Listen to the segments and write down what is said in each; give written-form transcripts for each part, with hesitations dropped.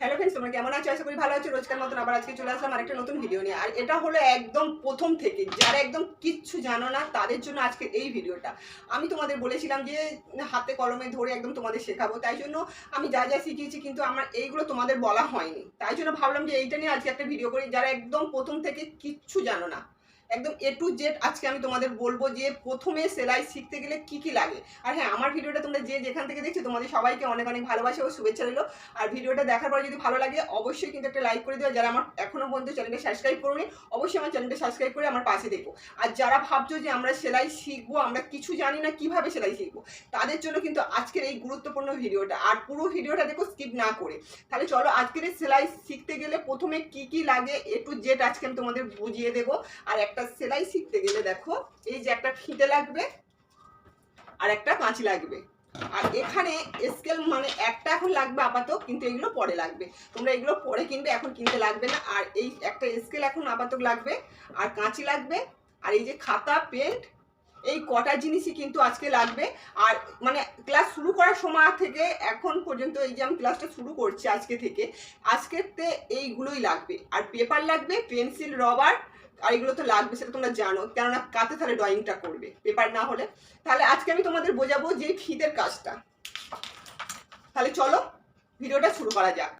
Hello friends, তোমরা কেমন আছো? আশা করি ভালো আছো। রোজকার মতন আবার আজকে চলে আসলাম আরেকটা নতুন ভিডিও নিয়ে। আর এটা হলো একদম প্রথম থেকে যারা একদম কিচ্ছু জানো না তাদের জন্য আজকে এই ভিডিওটা। আমি তোমাদের বলেছিলাম যে হাতে কলমে ধরে একদম তোমাদের শেখাবো, তাই জন্য আমি যা যা শিখিয়েছি কিন্তু আমার এইগুলো তোমাদের বলা হয়নি। তাই জন্য ভাবলাম যে এইটা নিয়ে আজকে একটা ভিডিও করি। যারা একদম প্রথম থেকে কিচ্ছু জানো না, একদম A to Z আজকে আমি তোমাদের বলবো যে প্রথমে সেলাই শিখতে গেলে কি কি লাগে। আর হ্যাঁ, আমার ভিডিওটা তোমরা যে যেখান থেকে দেখছো তোমাদের সবাইকে অনেক অনেক ভালোবাসা ও শুভেচ্ছা রইলো। আর ভিডিওটা দেখার পরে যদি ভালো লাগে অবশ্যই কিন্তু একটা লাইক করে দিও। যারা আমার এখনো পর্যন্ত চ্যানেলটা সাবস্ক্রাইব করোনি অবশ্যই আমার চ্যানেলটা সাবস্ক্রাইব করে আমার পাশে দেখো। আর যারা ভাবছো যে আমরা সেলাই শিখবো, আমরা কিছু জানি না কিভাবে সেলাই শিখবো, তাদের জন্য কিন্তু আজকের এই গুরুত্বপূর্ণ ভিডিওটা। আর পুরো ভিডিওটা দেখো স্কিপ না করে। তাহলে চলো আজকের এই সেলাই শিখতে গেলে প্রথমে কি কি লাগে A to Z আজকে আমি তোমাদের বুঝিয়ে দেবো। আর একটা সেলাই শিখতে গেলে দেখো এই যে একটা ফিতে লাগবে আর একটা কাঁচি লাগবে। আর এখানে স্কেল মানে একটা এখন লাগবে আপাতত, কিন্তু এগুলো পরে লাগবে। তোমরা এগুলো পরে কিনবে, এখন কিনতে লাগবে না। আর এই একটা স্কেল এখন আপাতত লাগবে, আর কাঁচি লাগবে, আর এই যে খাতা পেন্ট, এই কটা জিনিসই কিন্তু আজকে লাগবে। আর মানে ক্লাস শুরু করার সময় থেকে এখন পর্যন্ত এই যে আমি ক্লাসটা শুরু করছি আজকে থেকে, আজকেতে এইগুলোই লাগবে। আর পেপার লাগবে, পেন্সিল, রবার, আর এগুলো তো লাগবে, সেটা তোমরা জানো, কেননা কাতে তাহলে ড্রয়িংটা করবে পেপার না হলে। তাহলে আজকে আমি তোমাদের বোঝাবো যে ফিতের কাজটা। তাহলে চলো ভিডিওটা শুরু করা যাক।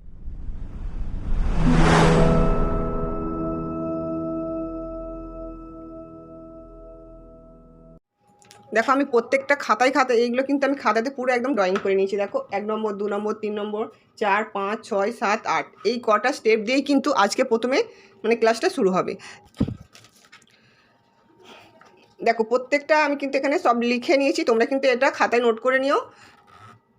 দেখো আমি প্রত্যেকটা খাতায় এইগুলো কিন্তু আমি খাতাতে পুরো একদম ড্রয়িং করে নিয়েছি। দেখো 1 নম্বর, 2 নম্বর, 3 নম্বর, 4, 5, 6, 7, 8 এই কটা স্টেপ দিয়েই কিন্তু আজকে প্রথমে মানে ক্লাসটা শুরু হবে। দেখো প্রত্যেকটা আমি কিন্তু এখানে সব লিখে নিয়েছি, তোমরা কিন্তু এটা খাতায় নোট করে নিও।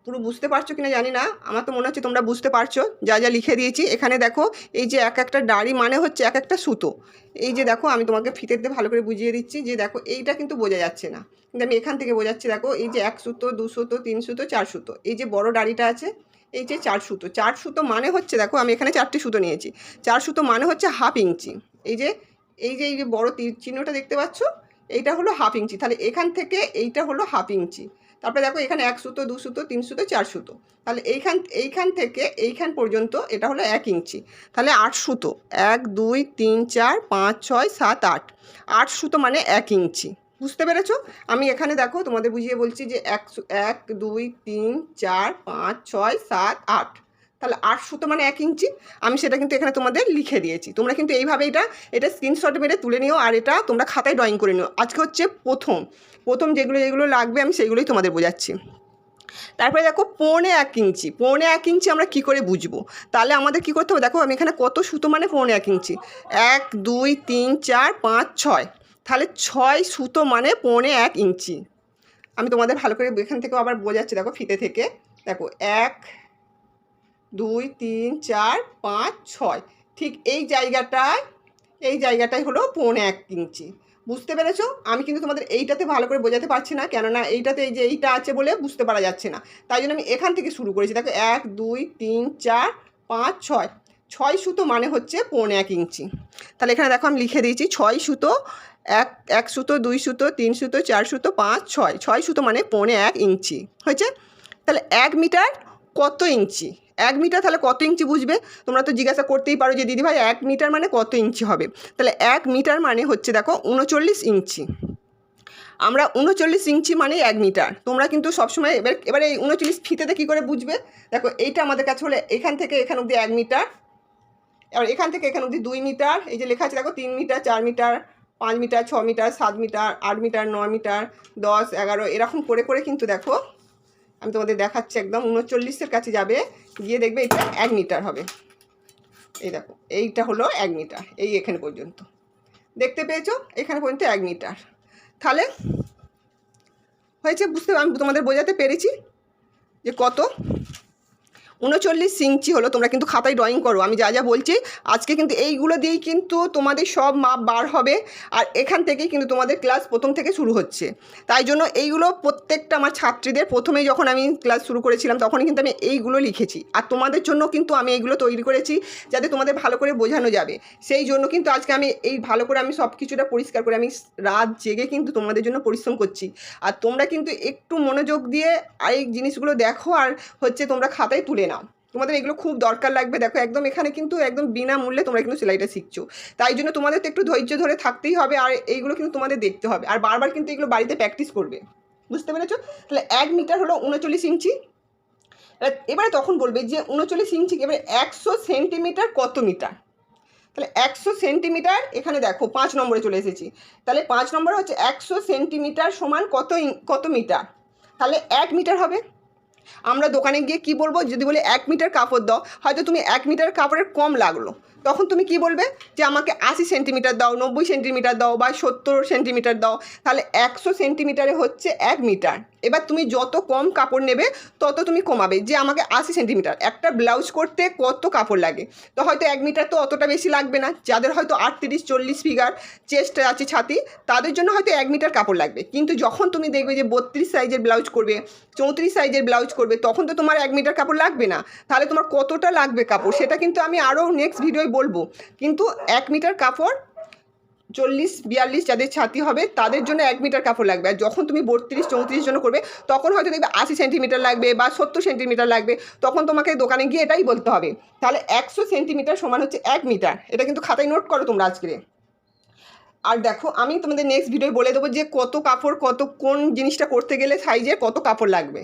পুরো বুঝতে পারছো কিনা জানি না, আমার তো মনে হচ্ছে তোমরা বুঝতে পারছো যা যা লিখে দিয়েছি। এখানে দেখো এই যে এক একটা ডাঁড়ি মানে হচ্ছে এক একটা সুতো। এই যে দেখো আমি তোমাকে ফিতেতে ভালো করে বুঝিয়ে দিচ্ছি যে দেখো এইটা কিন্তু বোঝা যাচ্ছে না, কিন্তু আমি এখান থেকে বোঝাচ্ছি। দেখো এই যে 1 সুতো, 2 সুতো, 3 সুতো, 4 সুতো, এই যে বড় ডাঁড়িটা আছে এই যে 4 সুতো। 4 সুতো মানে হচ্ছে দেখো আমি এখানে 4টি সুতো নিয়েছি। 4 সুতো মানে হচ্ছে হাফ ইঞ্চি। এই যে বড় তীর চিহ্নটা দেখতে পাচ্ছ, এইটা হলো হাফ ইঞ্চি। তাহলে এখান থেকে এইটা হলো হাফ ইঞ্চি। তারপরে দেখো এখানে 1 সুতো, 2 সুতো, 3 সুতো, 4 সুতো। তাহলে এইখান থেকে এইখান পর্যন্ত এটা হলো 1 ইঞ্চি। তাহলে 8 সুতো, 1, 2, 3, 4, 5, 6, 7, 8। 8 সুতো মানে 1 ইঞ্চি। বুঝতে পেরেছো? আমি এখানে দেখো তোমাদের বুঝিয়ে বলছি যে 1, 2, 3, 4, 5, 6, 7, 8। তাহলে 8 সুতো মানে 1 ইঞ্চি। আমি সেটা কিন্তু এখানে তোমাদের লিখে দিয়েছি। তোমরা কিন্তু এইভাবে এটা স্ক্রিনশট মেরে তুলে নিও, আর এটা তোমরা খাতায় ড্রয়িং করে নিও। আজকে হচ্ছে প্রথম যেগুলো লাগবে আমি সেগুলোই তোমাদের বোঝাচ্ছি। তারপরে দেখো 1.25 ইঞ্চি। 1.25 ইঞ্চি আমরা কী করে বুঝবো? তাহলে আমাদের কী করতে হবে, দেখো আমি এখানে কত সুতো মানে 1.25 ইঞ্চি। 1, 2, 3, 4, 5, 6। তাহলে 6 সুতো মানে 1.25 ইঞ্চি। আমি তোমাদের ভালো করে এখান থেকেও আবার বোঝাচ্ছি। দেখো ফিতে থেকে দেখো 1, 2, 3, 4, 5, 6। ঠিক এই জায়গাটাই হলো 1.25 ইঞ্চি। বুঝতে পেরেছো? আমি কিন্তু তোমাদের এইটাতে ভালো করে বোঝাতে পারছি না, কেননা এইটাতে এই যে এইটা আছে বলে বুঝতে পারা যাচ্ছে না। তাই জন্য আমি এখান থেকে শুরু করেছি। দেখো 1, 2, 3, 4, 5, 6। 6 সুতো মানে হচ্ছে 1.25 ইঞ্চি। তাহলে এখানে দেখো আমি লিখে দিয়েছি 6 সুতো, 1 সুতো, 2 সুতো, 3 সুতো, 4 সুতো, 5, 6। 6 সুতো মানে 1.25 ইঞ্চি হয়েছে। তাহলে 1 মিটার কত ইঞ্চি? 1 মিটার তাহলে কত ইঞ্চি বুঝবে? তোমরা তো জিজ্ঞাসা করতেই পারো যে দিদিভাই 1 মিটার মানে কত ইঞ্চি হবে? তাহলে 1 মিটার মানে হচ্ছে দেখো 39 ইঞ্চি। আমরা 39 ইঞ্চি মানে 1 মিটার। তোমরা কিন্তু সবসময় এবারে এই 39 ফিতেতে কী করে বুঝবে? দেখো এইটা আমাদের কাছে হলে এখান থেকে এখান অবধি 1 মিটার, এবার এখান থেকে এখান অবধি 2 মিটার। এই যে লেখা আছে দেখো 3 metre, 4 metre, 5 metre, 6 metre, 7 metre, 8 metre, 9 metre, 10, 11 এরকম করে কিন্তু দেখো আমি তোমাদের দেখাচ্ছি। একদম 39-এর কাছে যাবে, গিয়ে দেখবে এটা 1 মিটার হবে। এই দেখো এইটা হলো 1 মিটার। এই এখানে পর্যন্ত দেখতে পেয়েছো? এখানে পর্যন্ত 1 মিটার। তাহলে হয়েছে, আমি তোমাদের বোঝাতে পেরেছি যে কত 39 ইঞ্চি হলো। তোমরা কিন্তু খাতায় ড্রয়িং করো, আমি যা যা বলছি আজকে কিন্তু এইগুলো দিয়েই কিন্তু তোমাদের সব মাপ বার হবে। আর এখান থেকেই কিন্তু তোমাদের ক্লাস প্রথম থেকে শুরু হচ্ছে। তাই জন্য এইগুলো প্রত্যেকটা আমার ছাত্রীদের প্রথমেই যখন আমি ক্লাস শুরু করেছিলাম তখনই কিন্তু আমি এইগুলো লিখেছি। আর তোমাদের জন্য কিন্তু আমি এইগুলো তৈরি করেছি যাতে তোমাদের ভালো করে বোঝানো যাবে। সেই জন্য কিন্তু আজকে আমি এই ভালো করে আমি সব কিছুটা পরিষ্কার করে আমি রাত জেগে কিন্তু তোমাদের জন্য পরিশ্রম করছি। আর তোমরা কিন্তু একটু মনোযোগ দিয়ে এই জিনিসগুলো দেখো, আর হচ্ছে তোমরা খাতায় তুলে নাও। তোমাদের এগুলো খুব দরকার লাগবে। দেখো একদম এখানে কিন্তু একদম বিনামূল্যে তোমরা কিন্তু সেলাইটা শিখছো, তাই জন্য তোমাদের তো একটু ধৈর্য ধরে থাকতেই হবে, আর এইগুলো কিন্তু তোমাদের দেখতে হবে, আর বারবার কিন্তু এগুলো বাড়িতে প্র্যাকটিস করবে। বুঝতে পেরেছো? তাহলে 1 মিটার হলো 39 ইঞ্চি। এবারে তখন বলবে যে 39 ইঞ্চি এবারে 100 সেন্টিমিটার কত মিটার। তাহলে 100 সেন্টিমিটার, এখানে দেখো 5 নম্বরে চলে এসেছি। তাহলে 5 নম্বরে হচ্ছে 100 সেন্টিমিটার সমান কত মিটার। তাহলে 1 মিটার হবে। আমরা দোকানে গিয়ে কি বলবো, যদি বলি 1 মিটার কাপড় দাও, হয়তো তুমি 1 মিটার কাপড়ের কম লাগলো, তখন তুমি কি বলবে যে আমাকে 80 সেন্টিমিটার দাও, 90 সেন্টিমিটার দাও, বা 70 সেন্টিমিটার দাও। তাহলে 100 সেন্টিমিটারে হচ্ছে 1 মিটার। এবার তুমি যত কম কাপড় নেবে তত তুমি কমাবে, যে আমাকে 80 সেন্টিমিটার। একটা ব্লাউজ করতে কত কাপড় লাগে, তো হয়তো 1 মিটার তো অতটা বেশি লাগবে না। যাদের হয়তো 38-40 ফিগার চেস্ট আছে, ছাতি, তাদের জন্য হয়তো 1 মিটার কাপড় লাগবে। কিন্তু যখন তুমি দেখবে যে 32 সাইজের ব্লাউজ করবে, 34 সাইজের ব্লাউজ করবে, তখন তো তোমার 1 মিটার কাপড় লাগবে না। তাহলে তোমার কতটা লাগবে কাপড়, সেটা কিন্তু আমি আরও নেক্সট ভিডিওয় বলবো। কিন্তু 1 মিটার কাপড় 40-42 যাদের ছাতি হবে তাদের জন্য 1 মিটার কাপড় লাগবে। আর যখন তুমি 32-34 জন্য করবে, তখন হয়তো দেখবে 80 সেন্টিমিটার লাগবে বা 70 সেন্টিমিটার লাগবে। তখন তোমাকে দোকানে গিয়ে এটাই বলতে হবে। তাহলে 100 সেন্টিমিটার সমান হচ্ছে 1 মিটার। এটা কিন্তু খাতায় নোট করো তোমরা আজকে। আর দেখো আমি তোমাদের নেক্সট ভিডিও বলে দেবো যে কত কাপড়, কোন জিনিসটা করতে গেলে সাইজে কত কাপড় লাগবে।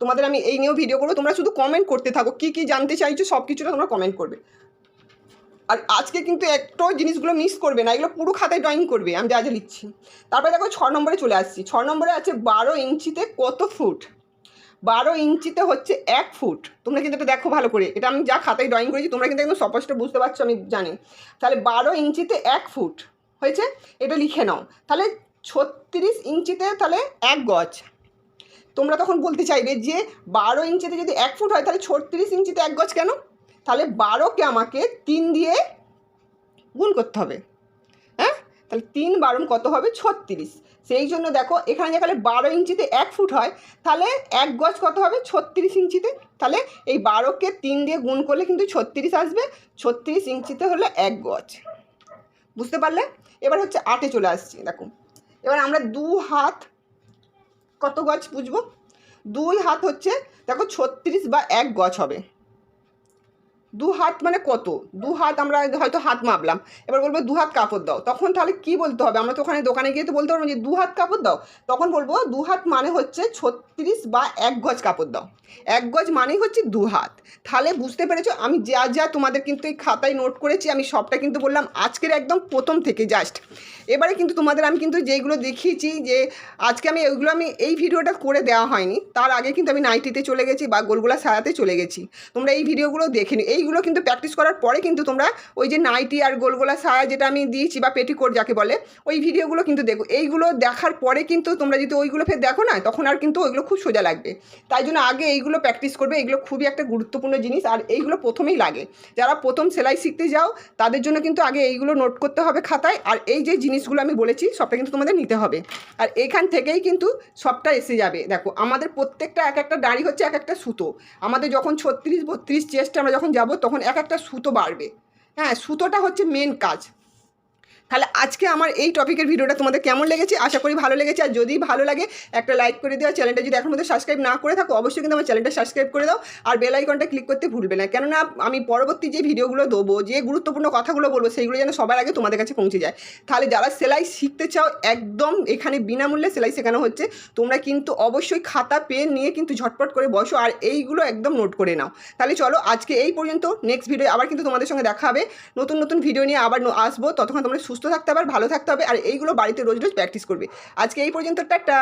তোমাদের আমি এই নিয়েও ভিডিও করবো, তোমরা শুধু কমেন্ট করতে থাকো, কী জানতে চাইছো সব কিছুটা তোমরা কমেন্ট করবে। আর আজকে কিন্তু একটু জিনিসগুলো মিস করবে না, এগুলো পুরো খাতায় ড্রয়িং করবে আমি যা যা লিখছি। তারপরে দেখো 6 নম্বরে চলে আসছি। 6 নম্বরে আছে 12 ইঞ্চিতে কত ফুট। 12 ইঞ্চিতে হচ্ছে 1 ফুট। তোমরা কিন্তু এটা দেখো ভালো করে, এটা আমি যা খাতায় ড্রয়িং করেছি তোমরা কিন্তু একদম স্পষ্ট বুঝতে পারছো, আমি জানি। তাহলে 12 ইঞ্চিতে 1 ফুট হয়েছে, এটা লিখে নাও। তাহলে 36 ইঞ্চিতে তাহলে 1 গজ। তোমরা তখন বলতে চাইবে যে 12 ইঞ্চিতে যদি 1 ফুট হয় তাহলে 36 ইঞ্চিতে 1 গজ কেন। তাহলে 12কে আমাকে 3 দিয়ে গুণ করতে হবে। হ্যাঁ, তাহলে 3 12 কত হবে 36। সেই জন্য দেখো এখানে যেখানে 12 ইঞ্চিতে 1 ফুট হয়, তাহলে 1 গজ কত হবে 36 ইঞ্চিতে। তাহলে এই 12কে 3 দিয়ে গুণ করলে কিন্তু 36 আসবে। 36 ইঞ্চিতে হলো 1 গজ। বুঝতে পারলে? এবার হচ্ছে 8-এ চলে আসছি। দেখো এবার আমরা 2 হাত কত গজ বুঝবো। 2 হাত হচ্ছে দেখো 36 বা 1 গজ হবে। 2 হাত মানে কত, 2 হাত আমরা হয়তো হাত মাপলাম, এবার বলবো 2 হাত কাপড় দাও। তখন তাহলে কি বলতে হবে, আমরা তো ওখানে দোকানে গিয়ে তো বলতে পারবো যে 2 হাত কাপড় দাও। তখন বলবো 2 হাত মানে হচ্ছে 36 বা 1 গজ কাপড় দাও। 1 গজ মানেই হচ্ছে 2 হাত। তাহলে বুঝতে পেরেছো আমি যা যা তোমাদের কিন্তু এই খাতায় নোট করেছি, আমি সবটা কিন্তু বললাম আজকের একদম প্রথম থেকে জাস্ট। এবারে কিন্তু তোমাদের আমি কিন্তু যেইগুলো দেখিয়েছি, যে আজকে আমি ওইগুলো আমি এই ভিডিওটা করে দেওয়া হয়নি, তার আগে কিন্তু আমি নাইটিতে চলে গেছি বা গোলগোলা সায়াতে চলে গেছি। তোমরা এই ভিডিওগুলো দেখে নিও। এইগুলো কিন্তু প্র্যাকটিস করার পরে কিন্তু তোমরা ওই যে নাইটি আর গোলগোলা সায়া যেটা আমি দিয়েছি বা পেটিকোট যাকে বলে, ওই ভিডিওগুলো কিন্তু দেখো। এইগুলো দেখার পরে কিন্তু তোমরা যদি ওইগুলো ফের দেখো না, তখন আর কিন্তু ওইগুলো খুব সোজা লাগবে। তাই জন্য আগে এইগুলো প্র্যাকটিস করবে। এগুলো খুবই একটা গুরুত্বপূর্ণ জিনিস, আর এইগুলো প্রথমেই লাগে। যারা প্রথম সেলাই শিখতে যাও তাদের জন্য কিন্তু আগে এইগুলো নোট করতে হবে খাতায়। আর এই যে জিনিসগুলো আমি বলেছি সবটা কিন্তু তোমাদের নিতে হবে, আর এখান থেকেই কিন্তু সবটা এসে যাবে। দেখো আমাদের প্রত্যেকটা এক একটা দাড়ি হচ্ছে এক একটা সুতো। আমাদের যখন 36-32 চেস্টে আমরা যখন যাব তখন এক একটা সুতো বাড়বে। হ্যাঁ, সুতোটা হচ্ছে মেন কাজ। তাহলে আজকে আমার এই টপিকের ভিডিওটা তোমাদের কেমন লেগেছে, আশা করি ভালো লেগেছে। আর যদি ভালো লাগে একটা লাইক করে দিও। চ্যানেলটা যদি এখন মধ্যে সাবস্ক্রাইব না করে থাকো অবশ্যই কিন্তু আমার চ্যানেলটা সাবস্ক্রাইব করে দাও, আর বেল আইকনটা ক্লিক করতে ভুলবে না। কেননা আমি পরবর্তী যে ভিডিওগুলো দেবো, যে গুরুত্বপূর্ণ কথাগুলো বলবো, সেইগুলো যেন সবার আগে তোমাদের কাছে পৌঁছে যায়। তাহলে যারা সেলাই শিখতে চাও, একদম এখানে বিনামূল্যে সেলাই শেখানো হচ্ছে। তোমরা কিন্তু অবশ্যই খাতা পেন নিয়ে কিন্তু ঝটপট করে বসো আর এইগুলো একদম নোট করে নাও। তাহলে চলো আজকে এই পর্যন্ত। নেক্সট ভিডিও আবার কিন্তু তোমাদের সঙ্গে দেখা হবে। নতুন নতুন ভিডিও নিয়ে আবার আসবো। ততক্ষণ তোমরা সুস্থ থাকতে হবে, ভালো থাকতে হবে, আর এইগুলো বাড়িতে রোজ রোজ প্র্যাকটিস করবে। আজকে এই পর্যন্ত, টাটা।